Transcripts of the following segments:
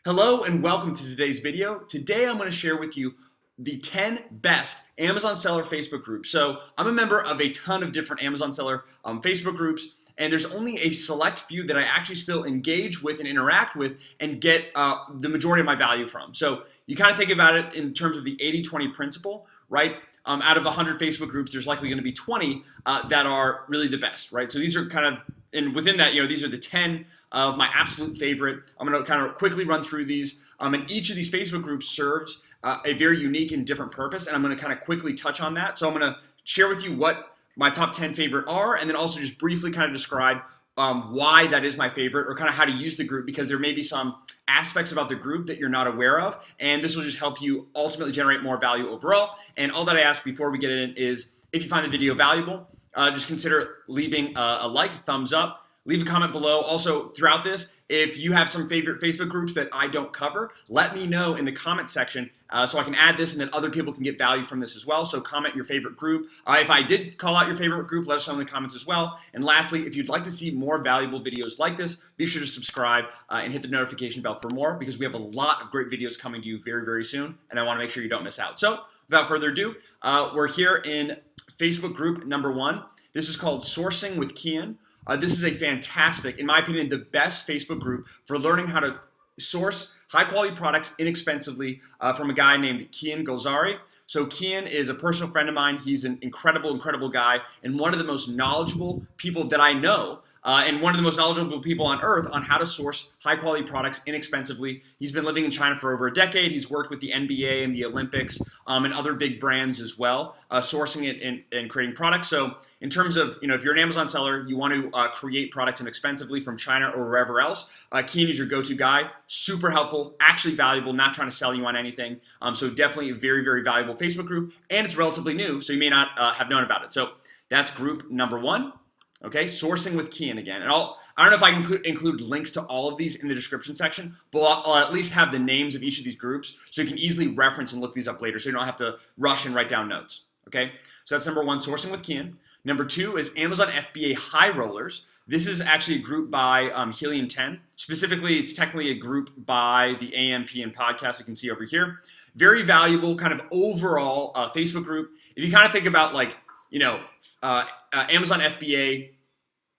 Hello and welcome to today's video. Today I'm going to share with you the 10 best Amazon seller Facebook groups. So I'm a member of a ton of different Amazon seller Facebook groups, and there's only a select few that I actually still engage with and interact with and get the majority of my value from. So you kind of think about it in terms of the 80-20 principle, right? Out of 100 Facebook groups, there's likely going to be 20 that are really the best, right? So these are kind of, and within that, these are the 10 of my absolute favorite. I'm going to kind of quickly run through these. And each of these Facebook groups serves a very unique and different purpose, and I'm going to kind of quickly touch on that. So I'm going to share with you what my top 10 favorite are, and then also just briefly kind of describe why that is my favorite, or kind of how to use the group, because there may be some aspects about the group that you're not aware of, and this will just help you ultimately generate more value overall. And all that I ask before we get in is, if you find the video valuable, just consider leaving a like, thumbs up, leave a comment below. Also, throughout this, if you have some favorite Facebook groups that I don't cover, let me know in the comment section so I can add this and then other people can get value from this as well. So comment your favorite group. If I did call out your favorite group, let us know in the comments as well. And lastly, if you'd like to see more valuable videos like this, be sure to subscribe and hit the notification bell for more, because we have a lot of great videos coming to you very, very soon, and I want to make sure you don't miss out. So without further ado, we're here in Facebook group number 1. This is called Sourcing with Kian. This is a fantastic, in my opinion, the best Facebook group for learning how to source high-quality products inexpensively from a guy named Kian Golzari. So Kian is a personal friend of mine. He's an incredible, incredible guy, and one of the most knowledgeable people that I know, and one of the most knowledgeable people on earth on how to source high-quality products inexpensively. He's been living in China for over a decade. He's worked with the NBA and the Olympics and other big brands as well, sourcing it and creating products. So in terms of, if you're an Amazon seller, you want to create products inexpensively from China or wherever else, Kian is your go-to guy. Super helpful, actually valuable, not trying to sell you on anything. So definitely a very, very valuable Facebook group, and it's relatively new, so you may not have known about it. So that's group number 1. Okay, Sourcing with Kian again. And I don't know if I can include links to all of these in the description section, but I'll at least have the names of each of these groups so you can easily reference and look these up later, so you don't have to rush and write down notes. Okay, so that's number 1, Sourcing with Kian. Number 2 is Amazon FBA High Rollers. This is actually a group by Helium 10. Specifically, it's technically a group by the AMP and podcast you can see over here. Very valuable kind of overall Facebook group. If you kind of think about Amazon FBA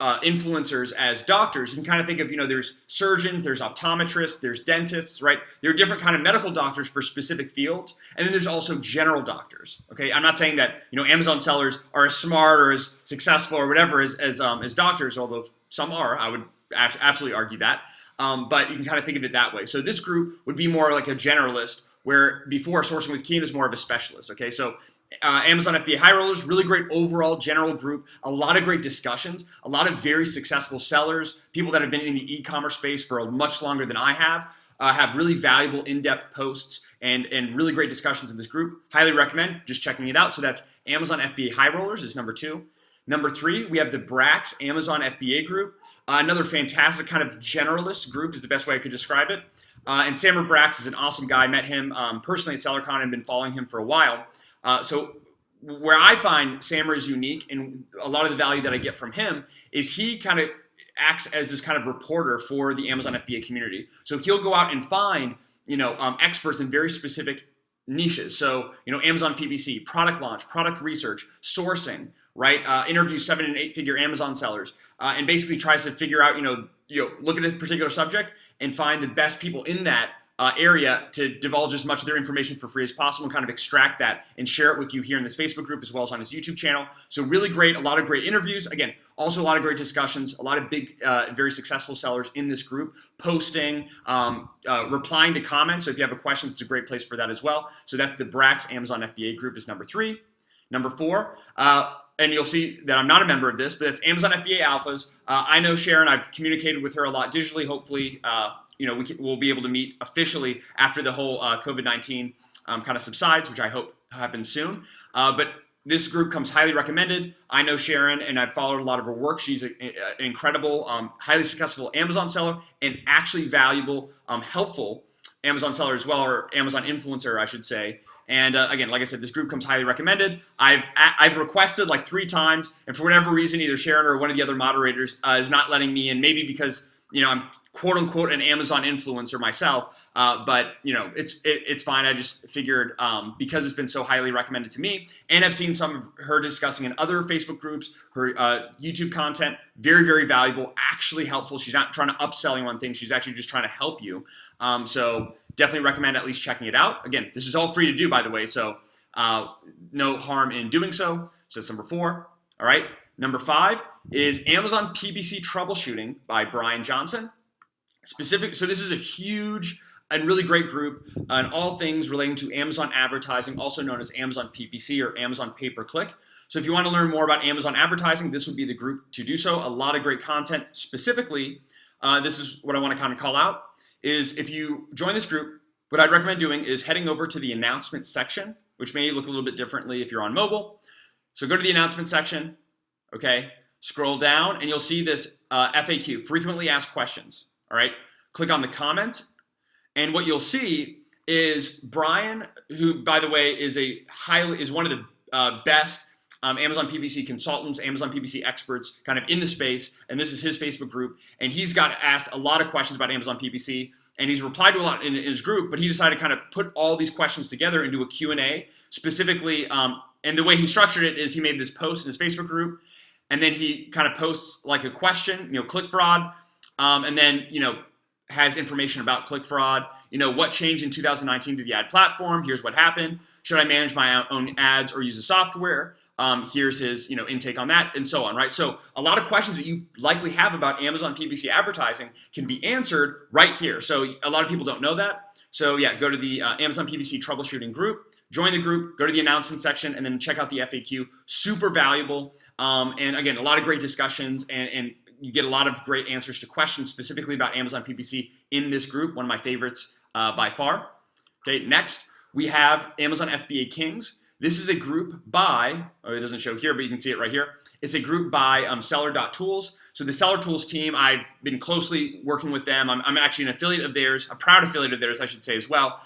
influencers as doctors, you can kind of think of, there's surgeons, there's optometrists, there's dentists, right? There are different kind of medical doctors for specific fields, and then there's also general doctors. Okay, I'm not saying that Amazon sellers are as smart or as successful or whatever as doctors, although some are. I would absolutely argue that, but you can kind of think of it that way. So this group would be more like a generalist, where before Sourcing with Kian is more of a specialist. Okay, so Amazon FBA High Rollers, really great overall general group, a lot of great discussions, a lot of very successful sellers, people that have been in the e-commerce space for much longer than I have really valuable in-depth posts and really great discussions in this group. Highly recommend just checking it out. So that's Amazon FBA High Rollers is number 2. Number 3, we have the Brax Amazon FBA Group. Another fantastic kind of generalist group is the best way I could describe it. And Sumner Brax is an awesome guy. I met him personally at SellerCon and been following him for a while. So where I find Sammer is unique, and a lot of the value that I get from him is he kind of acts as this kind of reporter for the Amazon FBA community. So he'll go out and find, experts in very specific niches. So, Amazon PPC, product launch, product research, sourcing, right? Interview 7- and 8-figure Amazon sellers, and basically tries to figure out, look at a particular subject and find the best people in that area to divulge as much of their information for free as possible and kind of extract that and share it with you here in this Facebook group as well as on his YouTube channel. So really great, a lot of great interviews. Again, also a lot of great discussions, a lot of big, very successful sellers in this group, posting, replying to comments. So if you have a question, it's a great place for that as well. So that's the Brax Amazon FBA group is number 3. Number 4, and you'll see that I'm not a member of this, but it's Amazon FBA Alphas. I know Sharon, I've communicated with her a lot digitally. Hopefully, we'll be able to meet officially after the whole COVID-19 kind of subsides, which I hope happens soon. But this group comes highly recommended. I know Sharon, and I've followed a lot of her work. She's an incredible, highly successful Amazon seller, and actually valuable, helpful Amazon seller as well, or Amazon influencer, I should say. And again, like I said, this group comes highly recommended. I've requested like 3 times, and for whatever reason, either Sharon or one of the other moderators is not letting me in. Maybe because I'm quote unquote an Amazon influencer myself, but it's fine. I just figured because it's been so highly recommended to me, and I've seen some of her discussing in other Facebook groups, her YouTube content, very, very valuable, actually helpful. She's not trying to upsell you on things. She's actually just trying to help you. So definitely recommend at least checking it out. Again, this is all free to do, by the way, so no harm in doing so. So that's number 4. All right. Number 5 is Amazon PPC Troubleshooting by Brian Johnson. So this is a huge and really great group on all things relating to Amazon advertising, also known as Amazon PPC or Amazon pay-per-click. So if you want to learn more about Amazon advertising, this would be the group to do so. A lot of great content. Specifically, this is what I want to kind of call out, is if you join this group, what I'd recommend doing is heading over to the announcements section, which may look a little bit differently if you're on mobile. So go to the announcement section. Okay, scroll down and you'll see this FAQ, frequently asked questions. All right, click on the comments, and what you'll see is Brian, who by the way is one of the best Amazon PPC consultants, Amazon PPC experts, kind of in the space, and this is his Facebook group, and he's got asked a lot of questions about Amazon PPC, and he's replied to a lot in his group, but he decided to kind of put all these questions together into a Q&A, specifically, and the way he structured it is he made this post in his Facebook group, and then he kind of posts like a question, click fraud, and then, has information about click fraud, what changed in 2019 to the ad platform, here's what happened, should I manage my own ads or use a software, here's his intake on that, and so on, right? So a lot of questions that you likely have about Amazon PPC advertising can be answered right here. So a lot of people don't know that. So yeah, go to the Amazon PPC troubleshooting group, join the group, go to the announcement section, and then check out the FAQ. Super valuable, and again, a lot of great discussions, and you get a lot of great answers to questions specifically about Amazon PPC in this group, one of my favorites by far. Okay, next we have Amazon FBA Kings. This is a group by, it doesn't show here, but you can see it right here. It's a group by Seller.tools. So the Seller Tools team, I've been closely working with them. I'm actually an affiliate of theirs, a proud affiliate of theirs, I should say as well.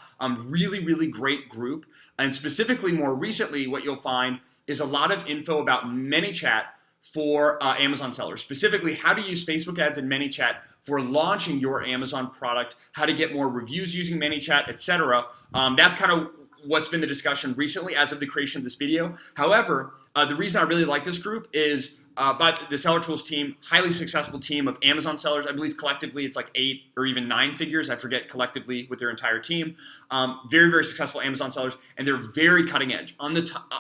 Really, really great group. And specifically, more recently, what you'll find is a lot of info about ManyChat for Amazon sellers. Specifically, how to use Facebook ads and ManyChat for launching your Amazon product, how to get more reviews using ManyChat, etc. That's kind of what's been the discussion recently as of the creation of this video. However, the reason I really like this group is by the Seller Tools team, highly successful team of Amazon sellers. I believe collectively it's like 8 or even 9 figures. I forget collectively with their entire team. Very, very successful Amazon sellers, and they're very cutting edge on the top,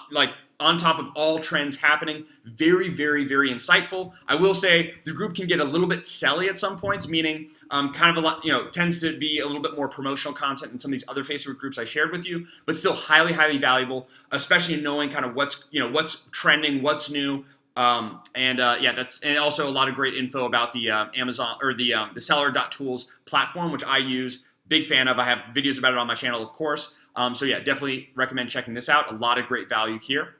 on top of all trends happening. Very, very, very insightful. I will say the group can get a little bit selly at some points, meaning kind of a lot, tends to be a little bit more promotional content than some of these other Facebook groups I shared with you, but still highly, highly valuable, especially knowing kind of what's trending, what's new. And also a lot of great info about the Amazon or the Seller.tools platform, which I use. Big fan of. I have videos about it on my channel, of course. So yeah, definitely recommend checking this out. A lot of great value here.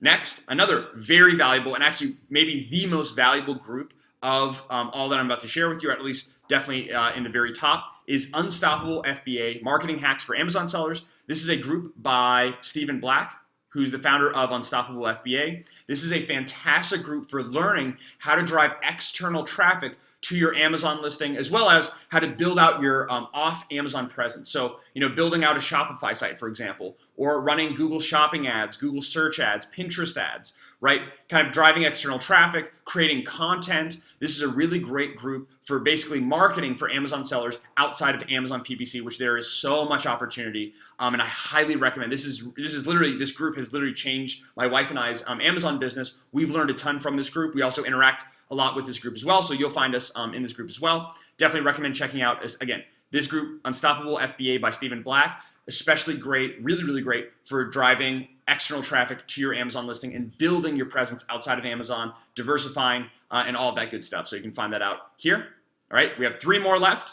Next, another very valuable and actually maybe the most valuable group of all that I'm about to share with you, or at least definitely in the very top, is Unstoppable FBA Marketing Hacks for Amazon Sellers. This is a group by Stephen Black, who's the founder of Unstoppable FBA. This is a fantastic group for learning how to drive external traffic to your Amazon listing, as well as how to build out your off Amazon presence. So, building out a Shopify site, for example, or running Google Shopping ads, Google search ads, Pinterest ads, right? Kind of driving external traffic, creating content. This is a really great group for basically marketing for Amazon sellers outside of Amazon PPC, which there is so much opportunity. And I highly recommend. This group has literally changed my wife and I's Amazon business. We've learned a ton from this group. We also interact a lot with this group as well, so you'll find us in this group as well. Definitely recommend checking out, again, this group, Unstoppable FBA by Stephen Black. Especially great, really, really great for driving external traffic to your Amazon listing and building your presence outside of Amazon, diversifying, and all of that good stuff. So you can find that out here. All right, we have 3 more left.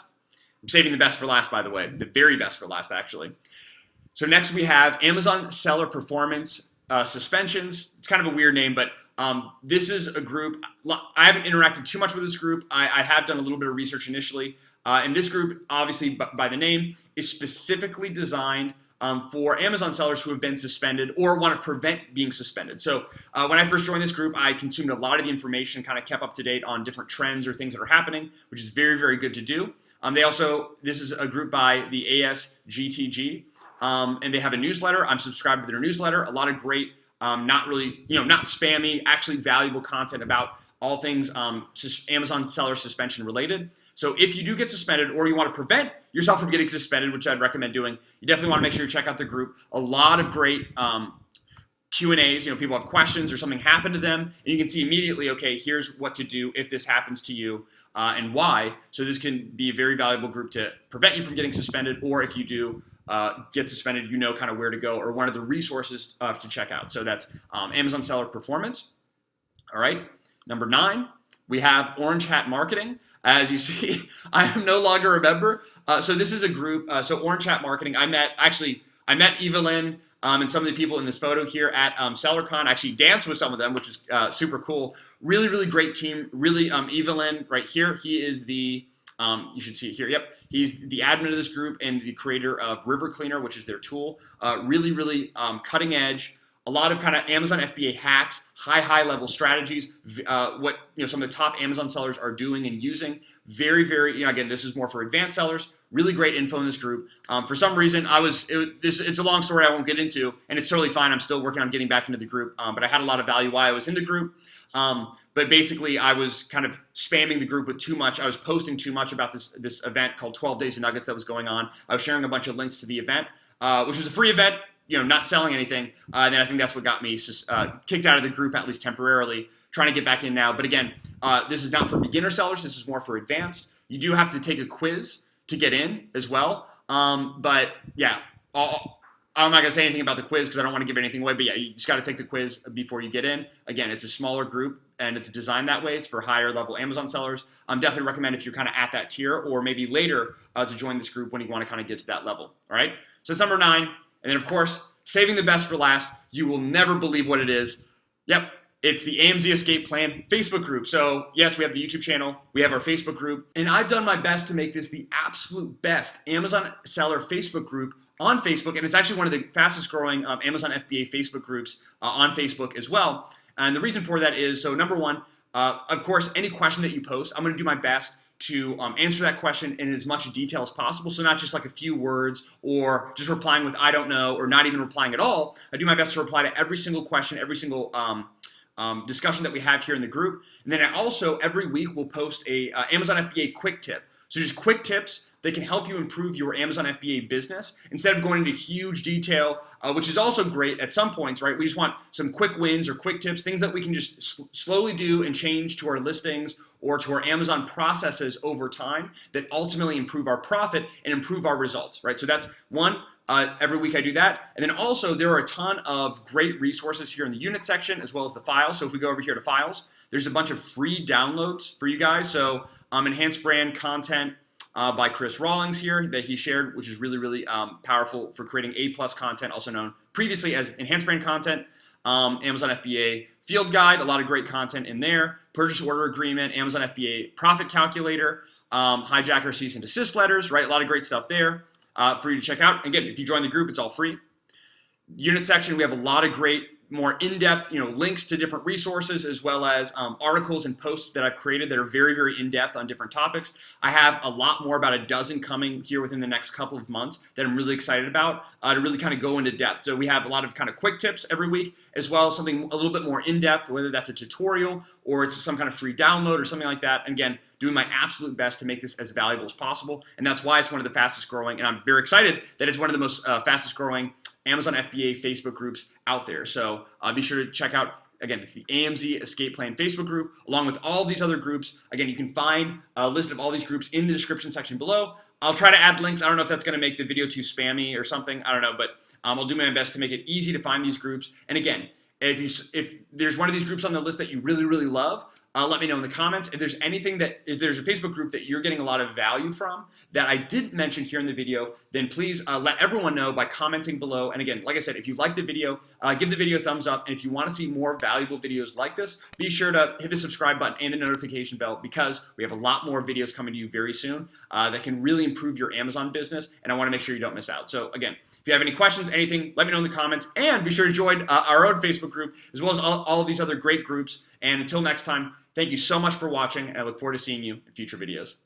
I'm saving the best for last, by the way, the very best for last, actually. So next we have Amazon Seller Performance Suspensions. It's kind of a weird name, but this is a group. I haven't interacted too much with this group. I have done a little bit of research initially. And this group, obviously by the name, is specifically designed for Amazon sellers who have been suspended or want to prevent being suspended. So when I first joined this group, I consumed a lot of the information, kind of kept up to date on different trends or things that are happening, which is very, very good to do. This is a group by the ASGTG, and they have a newsletter. I'm subscribed to their newsletter. A lot of great, not spammy, actually valuable content about all things Amazon seller suspension related. So if you do get suspended or you want to prevent yourself from getting suspended, which I'd recommend doing, you definitely want to make sure you check out the group. A lot of great Q&As, people have questions or something happened to them, and you can see immediately, okay, here's what to do if this happens to you and why. So this can be a very valuable group to prevent you from getting suspended, or if you do get suspended, you know kind of where to go or one of the resources to check out. So that's Amazon Seller Performance. All right. Number 9, we have Orange Hat Marketing. As you see, I am no longer a member. So this is a group. So Orange Hat Marketing. I met Evelyn and some of the people in this photo here at SellerCon. I actually danced with some of them, which is super cool. Really, really great team. Really, Evelyn right here. He is the you should see it here. Yep, he's the admin of this group and the creator of River Cleaner, which is their tool. Really, really cutting edge. A lot of kind of Amazon FBA hacks, high level strategies, what some of the top Amazon sellers are doing and using. Very, very, again, this is more for advanced sellers. Really great info in this group. For some reason, it's a long story I won't get into, and it's totally fine. I'm still working on getting back into the group, but I had a lot of value while I was in the group. But basically, I was kind of spamming the group with too much. I was posting too much about this event called 12 Days of Nuggets that was going on. I was sharing a bunch of links to the event, which was a free event. Not selling anything, then I think that's what got me kicked out of the group, at least temporarily, trying to get back in now. But again, this is not for beginner sellers. This is more for advanced. You do have to take a quiz to get in as well. But yeah, I'm not going to say anything about the quiz because I don't want to give anything away. But yeah, you just got to take the quiz before you get in. Again, it's a smaller group, and it's designed that way. It's for higher level Amazon sellers. Definitely recommend if you're kind of at that tier or maybe later to join this group when you want to kind of get to that level. All right, so that's number 9. And then, of course, saving the best for last, you will never believe what it is. Yep, it's the AMZ Escape Plan Facebook group. So, yes, we have the YouTube channel. We have our Facebook group. And I've done my best to make this the absolute best Amazon seller Facebook group on Facebook. And it's actually one of the fastest growing Amazon FBA Facebook groups on Facebook as well. And the reason for that is, so number 1, of course, any question that you post, I'm going to do my best to answer that question in as much detail as possible. So not just like a few words or just replying with I don't know or not even replying at all. I do my best to reply to every single question, every single discussion that we have here in the group. And then I also every week will post a Amazon FBA quick tip. So just quick tips that can help you improve your Amazon FBA business instead of going into huge detail, which is also great at some points, right? We just want some quick wins or quick tips, things that we can just slowly do and change to our listings or to our Amazon processes over time that ultimately improve our profit and improve our results, right? So that's one. Every week I do that. And then also there are a ton of great resources here in the unit section as well as the files. So if we go over here to files, there's a bunch of free downloads for you guys. So enhanced brand content by Chris Rawlings here that he shared, which is really, really powerful for creating A+ content, also known previously as enhanced brand content. Amazon FBA field guide, a lot of great content in there. Purchase order agreement, Amazon FBA profit calculator, hijacker cease and desist letters, right? A lot of great stuff there for you to check out. Again, if you join the group, it's all free. Unit section, we have a lot of great, more in-depth, links to different resources as well as articles and posts that I've created that are very, very in-depth on different topics. I have a lot more, about a dozen coming here within the next couple of months that I'm really excited about to really kind of go into depth. So we have a lot of kind of quick tips every week as well as something a little bit more in-depth, whether that's a tutorial or it's some kind of free download or something like that. And again, doing my absolute best to make this as valuable as possible. And that's why it's one of the fastest growing. And I'm very excited that it's one of the most fastest growing Amazon FBA Facebook groups out there. So be sure to check out, again, it's the AMZ Escape Plan Facebook group, along with all these other groups. Again, you can find a list of all these groups in the description section below. I'll try to add links. I don't know if that's going to make the video too spammy or something. I don't know, but I'll do my best to make it easy to find these groups. And again, if there's one of these groups on the list that you really, really love, let me know in the comments. If there's anything if there's a Facebook group that you're getting a lot of value from that I didn't mention here in the video, then please let everyone know by commenting below. And again, like I said, if you like the video, give the video a thumbs up. And if you want to see more valuable videos like this, be sure to hit the subscribe button and the notification bell, because we have a lot more videos coming to you very soon that can really improve your Amazon business. And I want to make sure you don't miss out. So again, if you have any questions, anything, let me know in the comments, and be sure to join our own Facebook group, as well as all of these other great groups. And until next time, thank you so much for watching, and I look forward to seeing you in future videos.